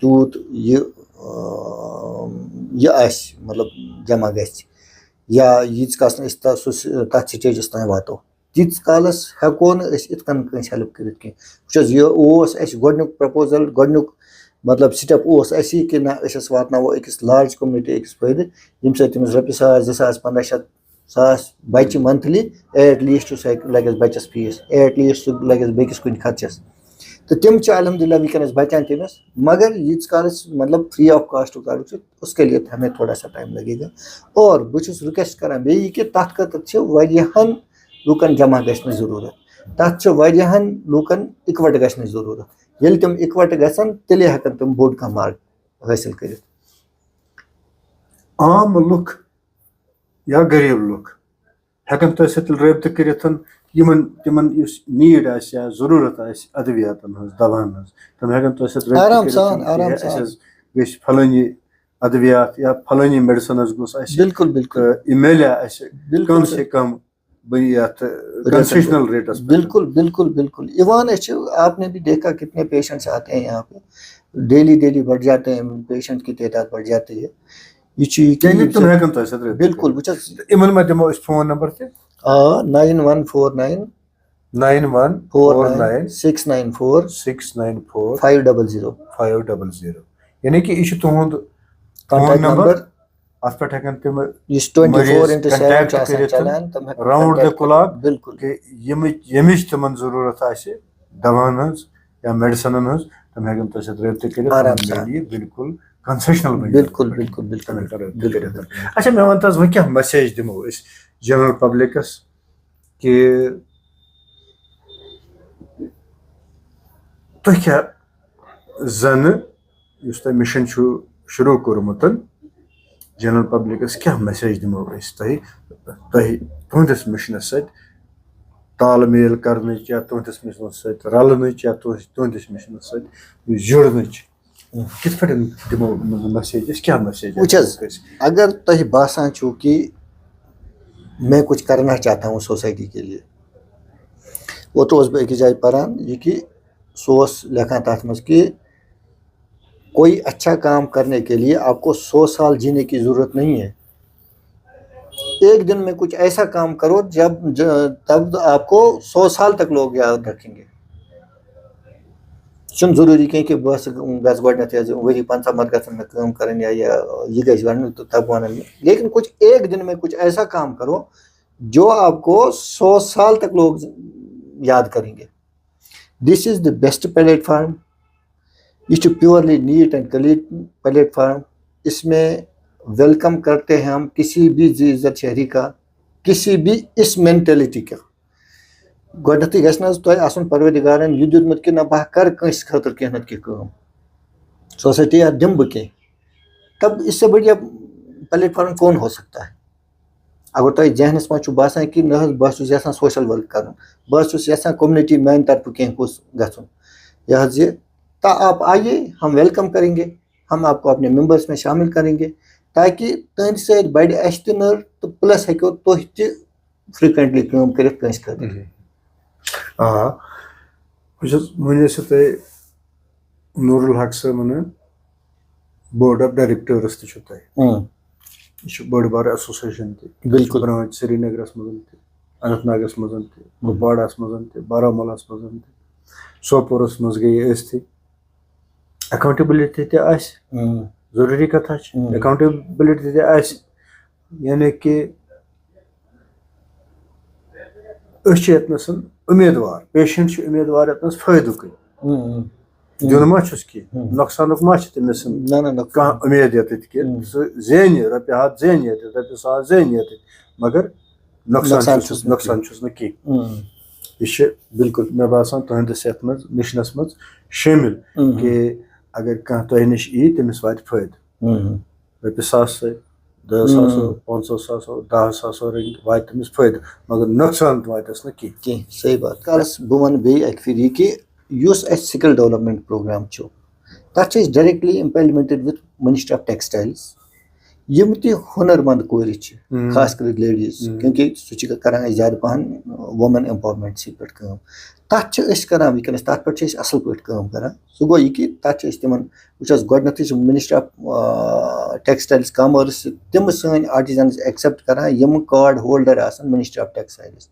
तूत यह मतलब जमा गस या यीतिस कालस तथ स्टेजस तान वातो तीस कालस हेको इन हेल्प कर यह गोडनुक प्रपोजल गोडनुक मतलब स्टेप कि ना वातनावो अकिस लार्ज कम्युनिटी अकिस फायदे यम तमिस रॉपिस 1000 1500 बच्चे मंथली एट लीस्ट लगे बच्चस फीस एट लीस्ट लगे बेकिस कुन खर्चस तो तम अलहमदिल्ला वनस बचान तमिस मगर यीतिस कालस मतलब फ्री ऑफ कॉस्ट कर उसके लिए हमें थोड़ा सा टाइम लगेगा और बहुत रिक्वेस्ट करान बे कि तथ खतर लूकन जमा गश्न जरूरत तथ लूकन इकवट गश्न जरूरत ये तम इकवट गसन तेले हकन तम बोड का मार्ग हासिल कर आम लुक या गरीब लुक हकन तो रबत कर तिमन नीड या जरूरत अद्वियातन दवान तम हकन तो आराम सान फलानी अद्वियात या फलानी मेडिसिन गोस बिल्कुल बिल्कुल मिले कम से कम कंसेशनल रेट्स बिल्कुल बिल्कुल बिल्कुल इवान आपने भी देखा कितने पेशेंट्स आते हैं यहाँ पे डेली बढ़ जाते हैं पेशेंट की तादाद बढ़ जाती है बिल्कुल फोन नंबर 9149 9149 694 500 यानी कि यह तुंद फोन नंबर अत पे हकन तम 24/7 राउंड द क्लॉक बिल्कुल यमिच तमन जरूरत दवान या मेडिसिन तम हकन तो रबत कर बिल्कुल कंसेशनल बिल्कुल बिल्कुल बिल्कुल अच्छा मे वन वो क्या मैसेज दिमो जनरल पब्लिकस कि तुम क्या जन मिशन शुरू कोर्मुत जनरल पब्लिकस क्या मैसेज दिमो तुंदिस मिशन तालमेल करने या तुंदिस मिशन सत रलन या तुंदिस मिशन सत जुड़न कित पे दिमो मैसेज क्या मैसेज अगर तुम बासान छो कि मैं कुछ करना चाहता हूँ सोसाइटी के लिए वो तो एक जाए परान ये कि सोस लिखान तथ मज कि कोई अच्छा काम करने के लिए आपको 100 साल जीने की जरूरत नहीं है, एक दिन में कुछ ऐसा काम करो तब आपको 100 साल तक लोग याद रखेंगे। चुन जरूरी कहीं कि बस गस गए वही 5 मत गम कर यह गई तो तब वन, लेकिन कुछ एक दिन में कुछ ऐसा काम करो जो आपको 100 साल तक लोग याद करेंगे। This is the best platform, it's purely neat and clean platform. इसमें वेलकम करते हैं हम किसी भी इज्जत शहरी का, किसी भी इस मेंटेलिटी का। गोडती गसन परवदिगारन यह दुतमुत कि ना बह कर कंस खतर कह नत कम सोसाइटी दिम बह कह, तब इससे बढ़िया प्लेटफार्म कौन हो सकता है। अगर तुम जहनस मज बासान कि ना बस यहां सोशल वर्क कर, बस यहां कम्युनिटी मैन तरफ कह गन यह आप आइए, हम वेलकम करेंगे, हम आपको अपने मेंबर्स में शामिल करेंगे ताकि तुंद सत बढ़ अश तो प्लस हेको तुह फ्रिक्वेंटली काम करित कंस खतर वन तुम नूरुल हक साहब बोर्ड ऑफ डायरेक्टर्स तुम यह बड़ बार एसोसिएशन बिल्कुल ब्रांच श्रीनगरस मज अनंतनागस मज कुपवाड़ास मज बारामूलास मज सोपोरस मज गई थी अकाउंटेबिलिटी जरूरी कथा अकाउंटेबिलिटी यानी कि यतनस उम्मीदवार पेशेंट उम्मीदवार यतनस फायदुक दिन मा नुकसान मा तमिस कह उम्मीद ये जेन रपि हाथ जेन ये रपि सास जेन ये मगर नुकसान यह बिल्कुल मे बासान तुहंदिस यथ मिशनस मज शामिल कि अगर कह तुह नश यी तमिस वात फायदे रपि सास 10,000 500 10,000 रंग वात तमिस फायदे मगर नुकसान वातस न कह सही बात कलस बह वन बे अक फिर कि युस स्किल डेवलपमेंट प्रोग्राम तथ directly implemented with ministry of textiles यम ति हुनरमंद कोर खास कर लेडीज क्योंकि सह कर ज्यादा पहन वुमन एम्पावरमेंट पे काम तथ कर वनस तथ पे असल पे कर सह गो यह कि तथ तिम गोडनथ मिनिस्ट्री ऑफ टेक्सटाइल्स कॉमर्स तिम सन आर्टिजन एक्सेप्ट कर यम card holder ministry of textiles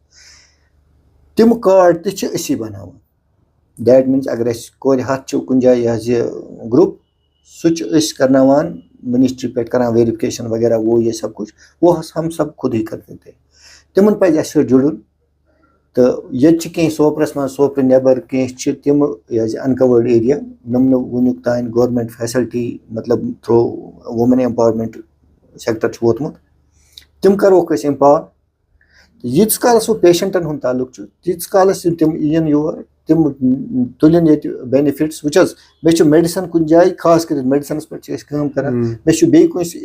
तिम कार्ड ती बनावान दैट मीन्स अगर कोर हथ कुन जाए ग्रुप सह करनावान मिनिस्ट्री पे कर वेरिफिकेशन वगैरह वो ये सब कुछ वो हम सब खुद ही करते थे तिमन पे जुड़न तो ये कह सोपरस मज सोपर नबर कह तिम अनकवर्ड एरिया नम वुनुक तान गवर्नमेंट फैसिलिटी मतलब थ्रो वुमेन एम्पावरमेंट सेक्टर वोतमुत तिम करोक एम्पावर यीस कालस वो पेशेंटन हुंद ताल्लुक तीस कालस तिम यन योर तिम तुलन ये बेनिफिट्स वुचस मे मेडिसन कुन जाए खास कर मेडिसनस पे कर मे बे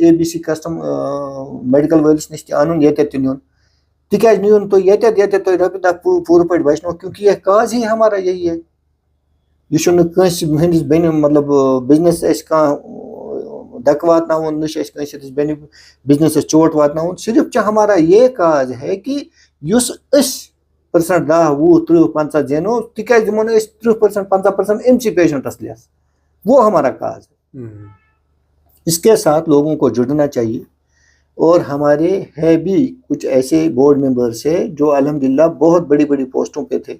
ABC कस्टम मेडिकल वलिस नश अन ये नुन तिकाज नुन तो ये रपि दह पूर पे बचनो क्योंकि यह काज ही हमारा यही है यह हंदिस बेन मतलब बिजनेस कह धक वातन न बिजनेस चोट वातन सिर्फ हमारा ये काज है कि युस 10% 10 20 30 50 जेनो तिकाज दिमो 30% 50% एमसी पेशेंटस लियस वो हमारा काज है। इसके साथ लोगों को जुड़ना चाहिए और हमारे है भी कुछ ऐसे बोर्ड मेंबर्स है जो अल्हम्दुलिल्लाह बहुत बड़ी बड़ी पोस्टों पे थे,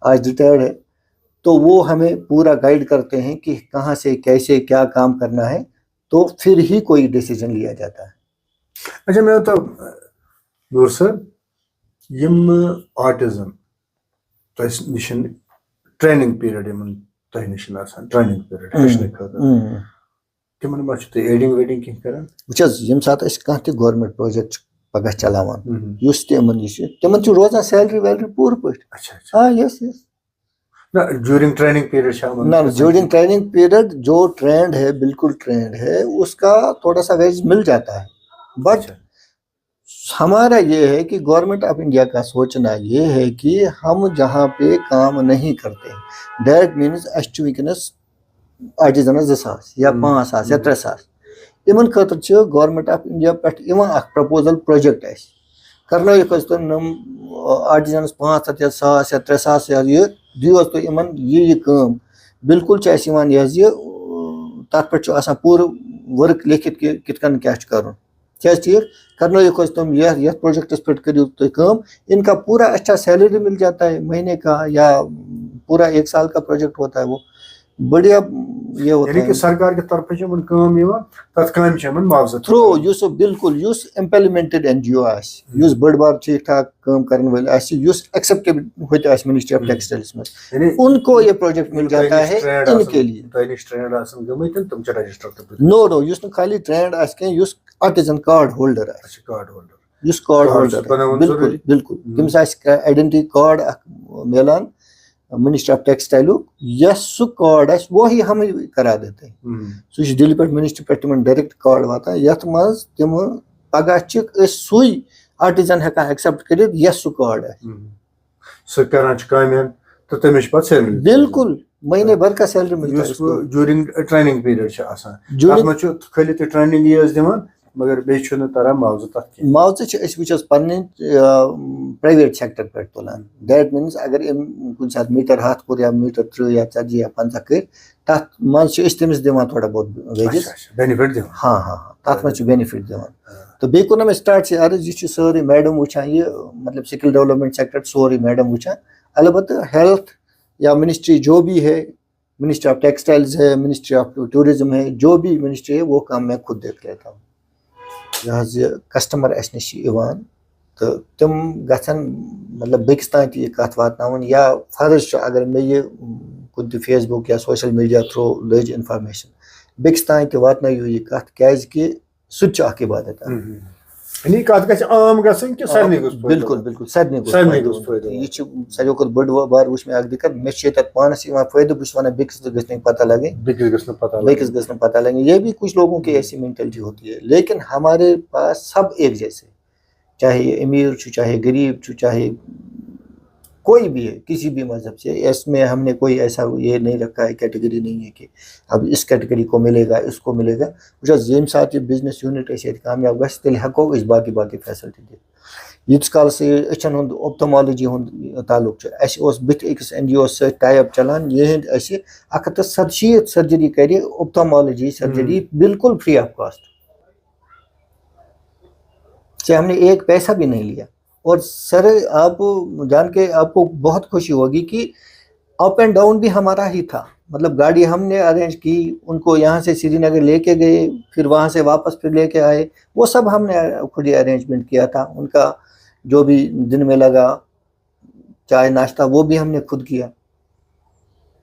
आज रिटायर्ड है, तो वो हमें पूरा गाइड करते हैं कि कहाँ से कैसे क्या काम करना है, तो फिर ही कोई डिसीजन लिया जाता है। अच्छा मैं तो नूर सर यम ऑटिज्म तो निशन ट्रेनिंग पीरियड यमन तो निशन आसान ट्रेनिंग पीरियड हेचने खतर तिमन मा छ एडिंग वेडिंग किन करन वचस यम साथ अस कह त गवर्नमेंट प्रोजेक्ट पगह चलावान युस तिमन छ रोजान सैलरी वैलरी पूर पट। अच्छा अच्छा हां यस यस ना ड्यूरिंग ट्रेनिंग पीरियड शाम ना ड्यूरिंग ट्रेनिंग पीरियड जो ट्रेंड है बिल्कुल ट्रेंड है उसका थोड़ा सा वेज मिल जाता है, बट हमारा ये है कि गवर्नमेंट ऑफ इंडिया का सोचना ये है कि हम जहाँ पे काम नहीं करते दैट मीन्स वनस आर्टिजन 2,000 या 5,000 या 3,000 इन खतर गवर्नमेंट ऑफ इंडिया पे प्रपोजल प्रोजेक्ट करन नम आर्टिजन 500 या 100 या 3,000 या दिवस तो इन ये काम बिल्कुल तथ पे पूरा वर्क लिखित कितन क्या कर ठीक करन तुम यह प्रोजेक्टस पे करो तुम काम, इनका पूरा अच्छा सैलरी मिल जाता है महीने का या पूरा 1 साल का प्रोजेक्ट होता है, वो बढ़िया ये होता है। सरकार के तरफ से काम तथ काम मुआवजा थ्रू युस बिल्कुल युस इम्प्लीमेंटेड NGO युस बड़ बार ठीक ठाक काम करने वाले युस एक्सेप्टेड होते मिनिस्ट्री ऑफ टेक्सटाइल्स में, उनको ये प्रोजेक्ट मिल जाता है इनके लिए। नो नो युस खाली ट्रेंड युस आर्टिजन कार्ड होल्डर युस कार्ड होल्डर बिल्कुल बिल्कुल तमिस आइडेंटिटी कार्ड मिलान मिनिस्ट्री ऑफ टेक्सटाइल यस सु कार्ड वो ही हम करा देते हैं, सह दिल्ली पे मिनिस्ट्री पे तिम डायरेक्ट कार्ड वाता यथ मज तिम पगह सुई आर्टिजन हेकान एक्सेप्ट कर यस सु कार्ड तो तमिश पत सैलरी बिल्कुल महीने भर का सैलरी मिलता है। ड्यूरिंग ट्रेनिंग पीरियड खाली ट्रेनिंग ये दिवान मगर बेचुन तारा मौजू तक मुआवजे वुचस पन्ने प्राइवेट सेक्टर पे तुलान दैट मीन्स अगर कुछ साथ मीटर हाथ कोर या मीटर 3 या 40 या 50 कर तथ मज तमिस दिवान थोड़ा बहुत वेजेस बेनिफिट दिवान हाँ हाँ हाँ तथ मज बेनिफिट दिवान तो बे कोन स्टार्ट से अर्ज यह सारी मैडम वुचान ये मतलब skill development sector sorry madam वुचान अलबत्त हेल्थ या मिनिस्ट्री जो भी है मिनिस्ट्री ऑफ टेक्सटाइल्स है मिनिस्ट्री ऑफ टूरिज्म है जो भी मिनिस्ट्री है वो काम मैं खुद देख लेता हूँ यह कस्टमर अस नश तो तम गन मतलब बेकिस तान यह कत वातन या फर्ज अगर मे ये कुछ फेसबुक या सोशल मीडिया थ्रू लज इन्फॉर्मेशन बेकिस तान वातन यह कत क्या सह इबादत आम बिल्कुल बिल्कुल सदने यह सारे खुद बड़ बार वुच मे दिक्कत मे पानस फायदे बस वन बेकिस गई पता लगे बेकिस गई पता लगे ये भी कुछ लोगों की ऐसी मेंटलिटी होती है लेकिन हमारे पास सब एक जैसे चाहे अमीर चाहे गरीब चाहे कोई भी है किसी भी मजहब से इसमें हमने कोई ऐसा ये नहीं रखा है कैटेगरी नहीं है कि अब इस कैटेगरी को मिलेगा इसको मिलेगा ये साथ ये बिजनेस यूनिट कामयाब गल हेको बाकी बाकी फैसिलिटी दी यीत काल से अचन हुंद ऑप्थोमोलॉजी हुंद ताल्लुक बिथ अकिस NGO टाई अप चलान ये 187 सर्जरी करे ऑप्थोमोलॉजी सर्जरी बिल्कुल फ्री ऑफ कॉस्ट से हमने एक पैसा भी नहीं लिया और सर आप जान के आपको बहुत खुशी होगी कि अप एंड डाउन भी हमारा ही था मतलब गाड़ी हमने अरेंज की उनको यहाँ से श्रीनगर लेके गए फिर वहाँ से वापस फिर लेके आए वो सब हमने खुद ही अरेंजमेंट किया था उनका जो भी दिन में लगा चाय नाश्ता वो भी हमने खुद किया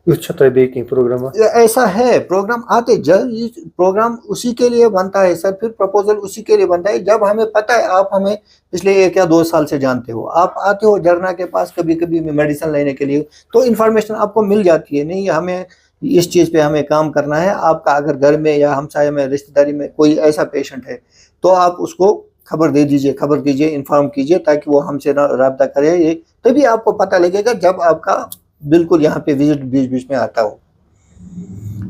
प्रोग्राम ऐसा है प्रोग्राम आते जब प्रोग्राम उसी के लिए बनता है सर फिर प्रपोजल उसी के लिए बनता है जब हमें पता है आप हमें पिछले 1 या 2 साल से जानते हो आप आते हो झरना के पास कभी कभी मेडिसिन लेने के लिए तो इन्फॉर्मेशन आपको मिल जाती है नहीं हमें इस चीज़ पे हमें काम करना है आपका अगर घर में या हमसाये में रिश्तेदारी में कोई ऐसा पेशेंट है तो आप उसको खबर दे दीजिए खबर कीजिए इन्फॉर्म कीजिए ताकि वो हमसे रब्ता करे ये तभी आपको पता लगेगा जब आपका बिल्कुल यहाँ पे विजिट बीच बीच में आता हो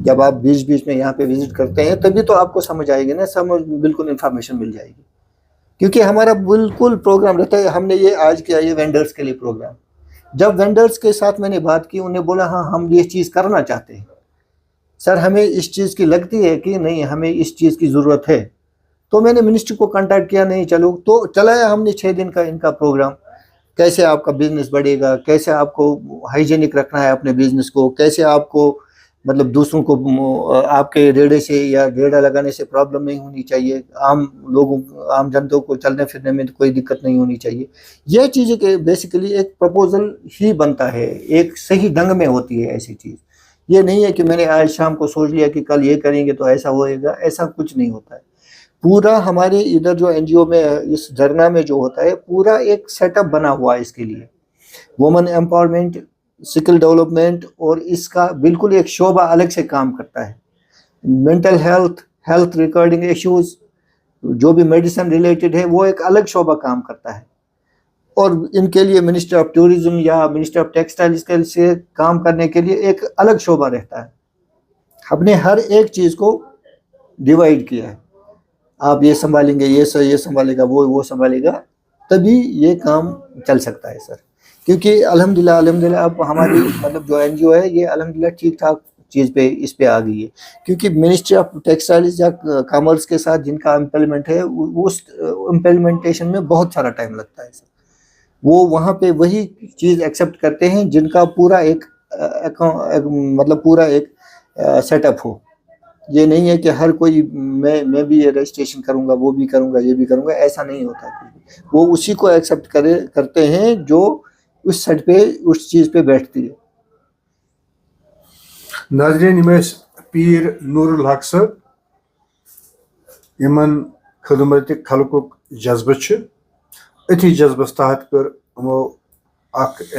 जब आप बीच बीच में यहाँ पे विजिट करते हैं तभी तो आपको समझ आएगी ना समझ बिल्कुल इन्फॉर्मेशन मिल जाएगी क्योंकि हमारा बिल्कुल प्रोग्राम रहता है हमने ये आज किया ये वेंडर्स के लिए प्रोग्राम जब वेंडर्स के साथ मैंने बात की उन्हें बोला हाँ हम ये चीज़ करना चाहते हैं सर हमें इस चीज़ की लगती है कि नहीं हमें इस चीज़ की ज़रूरत है तो मैंने मिनिस्ट्री को कांटेक्ट किया नहीं चलो तो चलाया हमने 6 दिन का इनका प्रोग्राम कैसे आपका बिजनेस बढ़ेगा कैसे आपको हाइजीनिक रखना है अपने बिजनेस को कैसे आपको मतलब दूसरों को आपके रेड़े से या रेड़ा लगाने से प्रॉब्लम नहीं होनी चाहिए आम जनता को चलने फिरने में कोई दिक्कत नहीं होनी चाहिए यह चीज़ें के बेसिकली एक प्रपोजल ही बनता है एक सही ढंग में होती है ऐसी चीज़ ये नहीं है कि मैंने आज शाम को सोच लिया कि कल ये करेंगे तो ऐसा होएगा ऐसा कुछ नहीं होता है पूरा हमारे इधर जो NGO में इस झरना में जो होता है पूरा एक सेटअप बना हुआ है इसके लिए वुमेन एम्पावरमेंट स्किल डेवलपमेंट और इसका बिल्कुल एक शोबा अलग से काम करता है मेंटल हेल्थ रिकॉर्डिंग इश्यूज जो भी मेडिसिन रिलेटेड है वो एक अलग शोबा काम करता है और इनके लिए मिनिस्ट्री ऑफ टूरिज्म या मिनिस्ट्री ऑफ टेक्सटाइल्स के से काम करने के लिए एक अलग शोबा रहता है हमने हर एक चीज़ को डिवाइड किया है आप ये संभालेंगे ये संभालेगा वो संभालेगा तभी ये काम चल सकता है सर क्योंकि अल्हम्दुलिल्लाह अब हमारी मतलब जो NGO है ये अल्हम्दुलिल्लाह ठीक ठाक चीज़ पे इस पे आ गई है क्योंकि मिनिस्ट्री ऑफ टेक्सटाइल्स या कॉमर्स के साथ जिनका इम्प्लीमेंट है उस इम्प्लीमेंटेशन में बहुत सारा टाइम लगता है सर वो वहाँ पे वही चीज़ एक्सेप्ट करते हैं जिनका पूरा एक मतलब पूरा एक सेटअप हो ये नहीं है कि हर कोई मैं भी ये रजिस्ट्रेशन करूंगा वो भी करूंगा ये भी करूंगा ऐसा नहीं होता वो उसी को एक्सेप्ट करते हैं जो उस सेट पे उस चीज़ पे बैठती है नाज़रीन पीर नूरुल हक साहब यमन खदमत खलकुक जज्बा अथी जज्बस तहत कर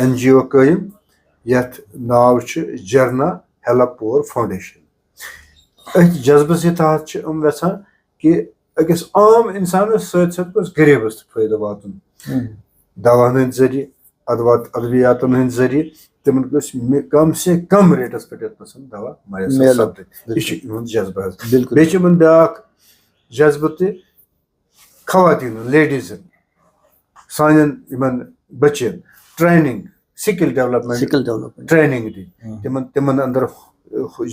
NGO कायम यथ नाव झरना हेल्प पुअर फाउंडेशन जज्बस तहत वेछान कि अकिस आम इंसान सत गरीबस फायदा वातन दवान हंद जरिए अद्वियातन हंद जरिए तिमन कम से कम रेटस पे दवा मैसर सपद यह जज्बा बे ब्या जज्बा खवातीन लेडीजन सानन यमन बच्चन ट्रेनिंग स्किल डेवलपमेंट ट्रेनिंग दी तिमन अंदर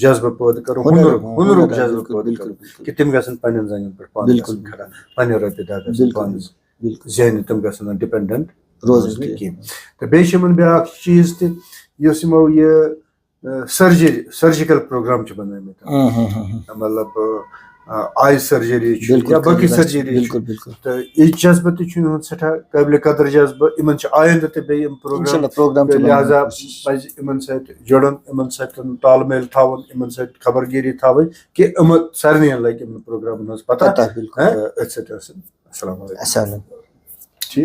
जज्बा पैदा कर हुनर जज्बा पैदा कर कि तिम गसन पन्न जन पर पान खड़ा पन्न रपे दा पान जैन तिम गसन डिपेंडेंट रोजन की तो बेशमन ब्या चीज ति यसमो ये सर्जिकल प्रोग्राम च बनाए मतलब आई सर्जरी या बाकी सर्जरी तो ये जज्बा तुम सठा काबिल कदर जज्बा इन आयंद ते बे प्रोग्राम लिहाजा पज इन जुड़न इन तालमेल थवन इन खबरगिरी थवन कि सारे लगे प्रोग्राम पता।